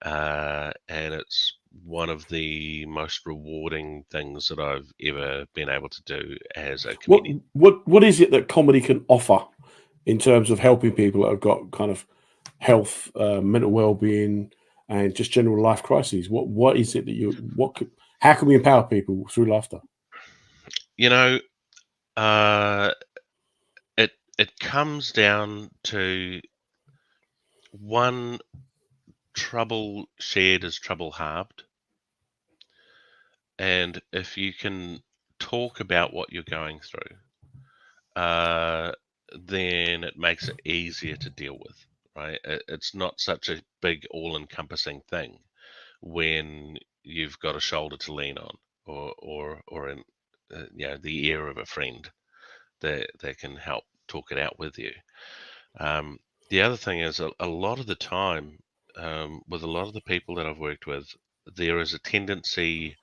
and it's one of the most rewarding things that I've ever been able to do as a comedian. What is it that comedy can offer in terms of helping people that have got kind of health, mental well-being, and just general life crises? What is it that how can we empower people through laughter? It comes down to one: trouble shared is trouble halved. And if you can talk about what you're going through, then it makes it easier to deal with, right? It's not such a big all-encompassing thing when you've got a shoulder to lean on. or in the ear of a friend that can help talk it out with you. The other thing is a lot of the time, with a lot of the people that I've worked with, there is a tendency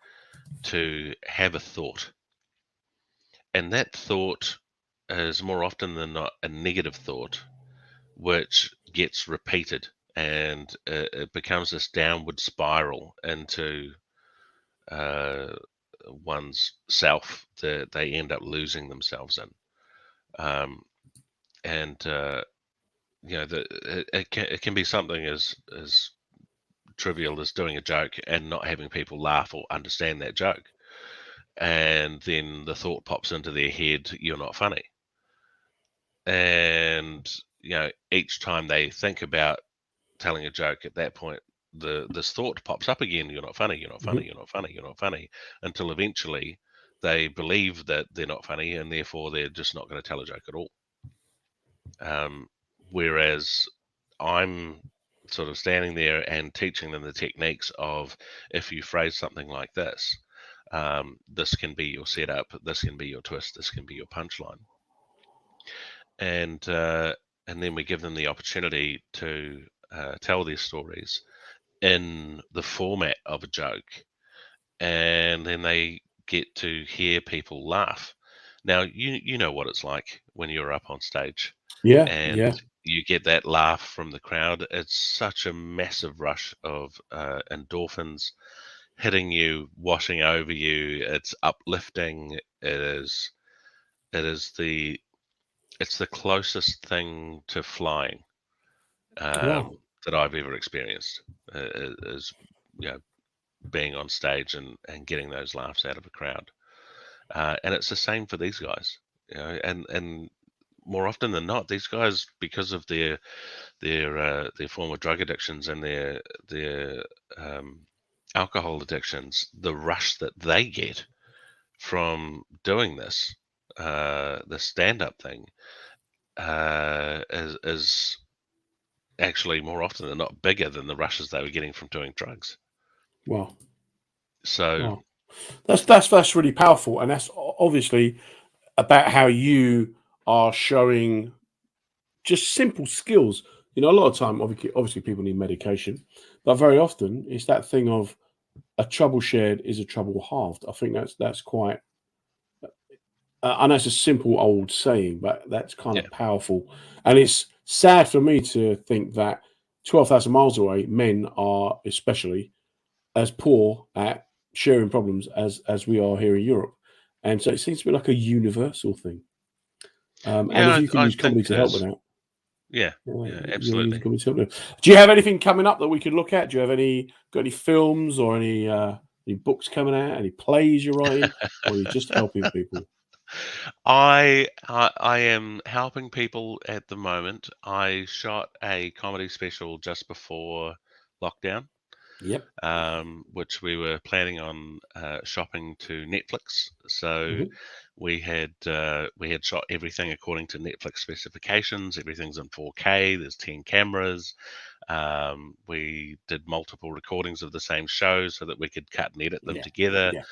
to have a thought, and that thought is more often than not a negative thought, which gets repeated, and it becomes this downward spiral into one's self that they end up losing themselves in. And it can be something as trivial as doing a joke and not having people laugh or understand that joke, and then the thought pops into their head, "You're not funny," and each time they think about telling a joke at that point, this thought pops up again: "You're not funny. You're not funny. You're not funny. You're not funny," until eventually they believe that they're not funny, and therefore they're just not going to tell a joke at all. Whereas I'm sort of standing there and teaching them the techniques of, if you phrase something like this, this can be your setup, this can be your twist, this can be your punchline, and then we give them the opportunity to tell their stories in the format of a joke, and then they get to hear people laugh. Now, you know what it's like when you're up on stage and you get that laugh from the crowd. It's such a massive rush of endorphins hitting you, washing over you. It's uplifting. It's the closest thing to flying that I've ever experienced. Is being on stage and getting those laughs out of a crowd. And it's the same for these guys, and more often than not, these guys, because of their former drug addictions and their alcohol addictions, the rush that they get from doing this, the stand-up thing, is actually more often than not bigger than the rushes they were getting from doing drugs. Wow. So that's really powerful, and that's obviously about how you are showing just simple skills. A lot of time, obviously people need medication, but very often it's that thing of a trouble shared is a trouble halved. I think that's quite. I know it's a simple old saying, but that's kind of powerful, and it's sad for me to think that 12,000 miles away, men are especially as poor at sharing problems as we are here in Europe, and so it seems to be like a universal thing. And if you can I use comedy think to it help is. with that, Yeah, you're using absolutely. comedy to help with that. Do you have anything coming up that we could look at? Do you have got any films or any books coming out? Any plays you're writing, or are you just helping people? I am helping people at the moment. I shot a comedy special just before lockdown, Yep. which we were planning on shopping to Netflix. So we had shot everything according to Netflix specifications. Everything's in 4K. There's 10 cameras. We did multiple recordings of the same show so that we could cut and edit them together. Yeah.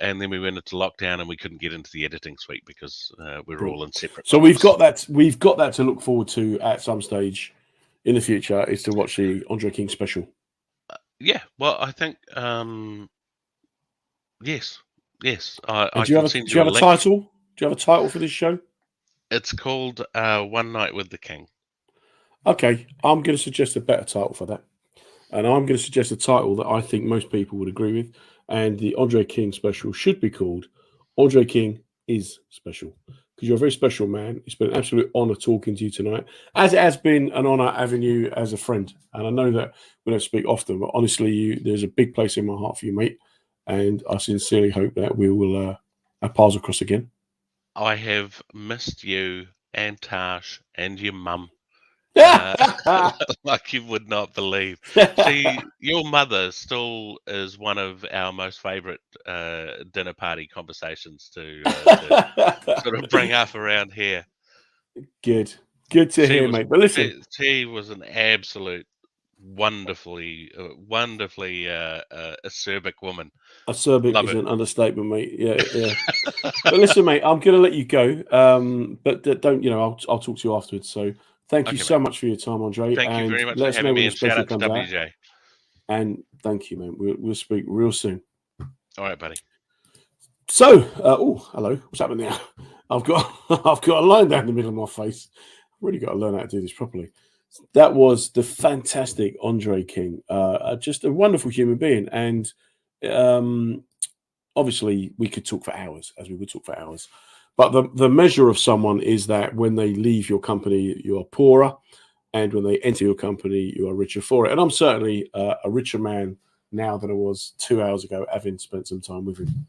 And then we went into lockdown and we couldn't get into the editing suite because we were all in separate So rooms. we've got that to look forward to at some stage in the future, is to watch the Andre King special. Yeah, well, I think yes. I Do you can have send a you a link. title? Do you have a title for this show? It's called One Night with the King. Okay, I'm going to suggest a better title for that, and I'm going to suggest a title that I think most people would agree with. And the Andre King special should be called Andre King is Special, because you're a very special man. It's been an absolute honor talking to you tonight, as it has been an honor having you as a friend. And I know that we don't speak often, but honestly, there's a big place in my heart for you, mate. And I sincerely hope that we will our paths across again. I have missed you and Tash and your mum. Like you would not believe. Your mother still is one of our most favourite dinner party conversations to sort of bring up around here. Good to hear, mate. But listen, she was an absolute wonderfully acerbic woman. Acerbic Love is it. an understatement, mate. Yeah. But listen, mate, I'm going to let you go. But don't, I'll talk to you afterwards. So thank you Okay, so mate. much for your time, Andre, Thank you and very much let for us know having when me, the and shout special out to comes out. WJ. And thank you, man. We'll speak real soon. All right, buddy. So, hello. What's happening now? I've got a line down the middle of my face. I've really got to learn how to do this properly. That was the fantastic Andre King, just a wonderful human being, and obviously we could talk for hours, as we would talk for hours. But the measure of someone is that when they leave your company, you are poorer, and when they enter your company, you are richer for it. And I'm certainly a richer man now than I was 2 hours ago, having spent some time with him.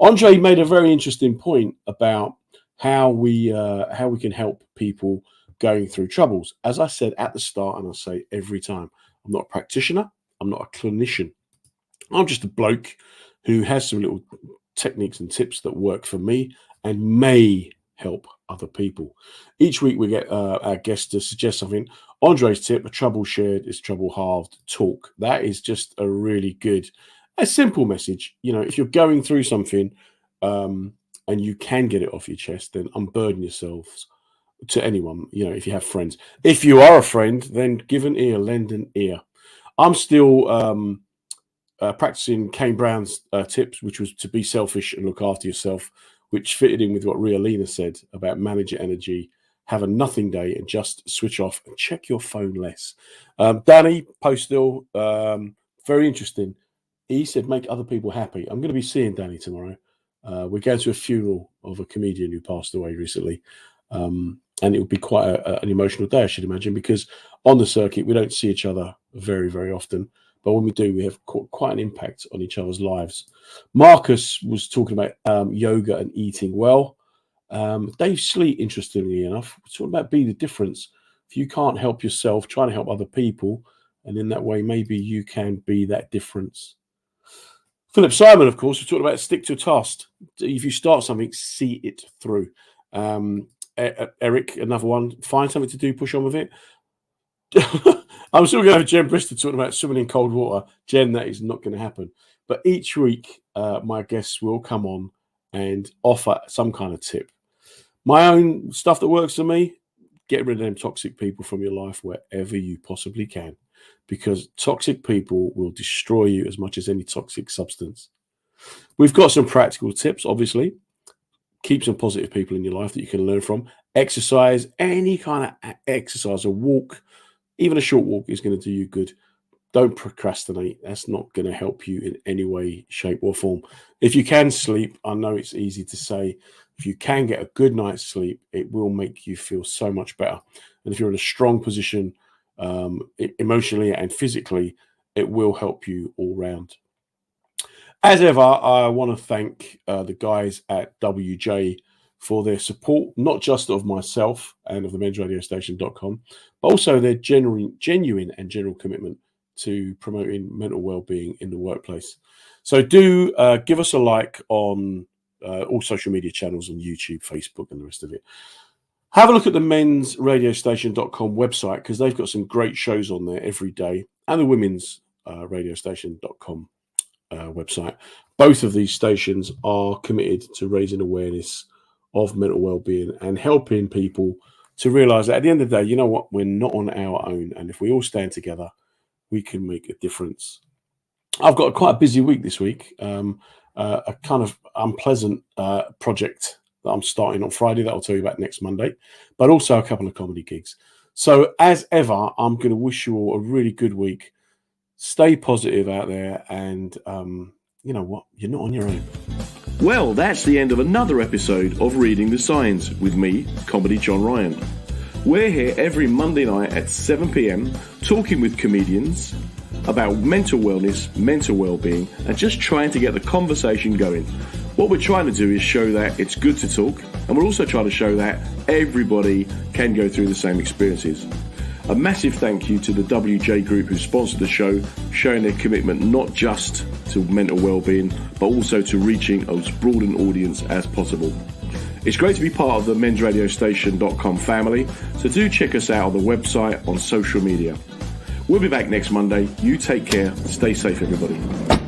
Andre made a very interesting point about how we can help people going through troubles. As I said at the start, and I say every time, I'm not a practitioner, I'm not a clinician. I'm just a bloke who has some little techniques and tips that work for me and may help other people. Each week we get our guests to suggest something. Andre's tip: a trouble shared is trouble halved. Talk. That is just a really good, a simple message. If you're going through something and you can get it off your chest, then unburden yourselves to anyone. If you have friends. If you are a friend, then give an ear, lend an ear. I'm still practicing Kane Brown's tips, which was to be selfish and look after yourself, which fitted in with what Riolina said about manage your energy, have a nothing day, and just switch off and check your phone less. Danny Postil, very interesting. He said, make other people happy. I'm going to be seeing Danny tomorrow. We're going to a funeral of a comedian who passed away recently. And it would be quite an emotional day, I should imagine, because on the circuit, we don't see each other very, very often. But when we do, we have quite an impact on each other's lives. Marcus was talking about yoga and eating well. Dave Sleet, interestingly enough, was talking about be the difference. If you can't help yourself, try to help other people. And in that way, maybe you can be that difference. Philip Simon, of course, was talking about stick to a task. If you start something, see it through. Eric, another one, find something to do, push on with it. I'm still going to have Jen Brister talking about swimming in cold water. Jen, that is not going to happen. But each week, my guests will come on and offer some kind of tip. My own stuff that works for me, get rid of them toxic people from your life wherever you possibly can, because toxic people will destroy you as much as any toxic substance. We've got some practical tips, obviously. Keep some positive people in your life that you can learn from. Exercise, any kind of exercise, a walk, even a short walk is going to do you good. Don't procrastinate. That's not going to help you in any way, shape, or form. If you can sleep, I know it's easy to say, if you can get a good night's sleep, it will make you feel so much better. And if you're in a strong position emotionally and physically, it will help you all round. As ever, I want to thank the guys at WJ for their support, not just of myself and of the mensradiostation.com, but also their genuine and general commitment to promoting mental well-being in the workplace. So do give us a like on all social media channels on YouTube, Facebook, and the rest of it. Have a look at the mensradiostation.com website, because they've got some great shows on there every day, and the women's radiostation.com website. Both of these stations are committed to raising awareness of mental well-being and helping people to realize that at the end of the day, you know what, we're not on our own, and if we all stand together, we can make a difference. I've got quite a busy week this week, a kind of unpleasant project that I'm starting on Friday that I'll tell you about next Monday, but also a couple of comedy gigs. So as ever, I'm going to wish you all a really good week. Stay positive out there, and you know what? You're not on your own. Well, that's the end of another episode of Reading the Signs with me, Comedy John Ryan. We're here every Monday night at 7 p.m. talking with comedians about mental wellness, mental well-being, and just trying to get the conversation going. What we're trying to do is show that it's good to talk, and we're also trying to show that everybody can go through the same experiences. A massive thank you to the WJ Group who sponsored the show, showing their commitment not just to mental well-being, but also to reaching as broad an audience as possible. It's great to be part of the mensradiostation.com family, so do check us out on the website, on social media. We'll be back next Monday. You take care. Stay safe, everybody.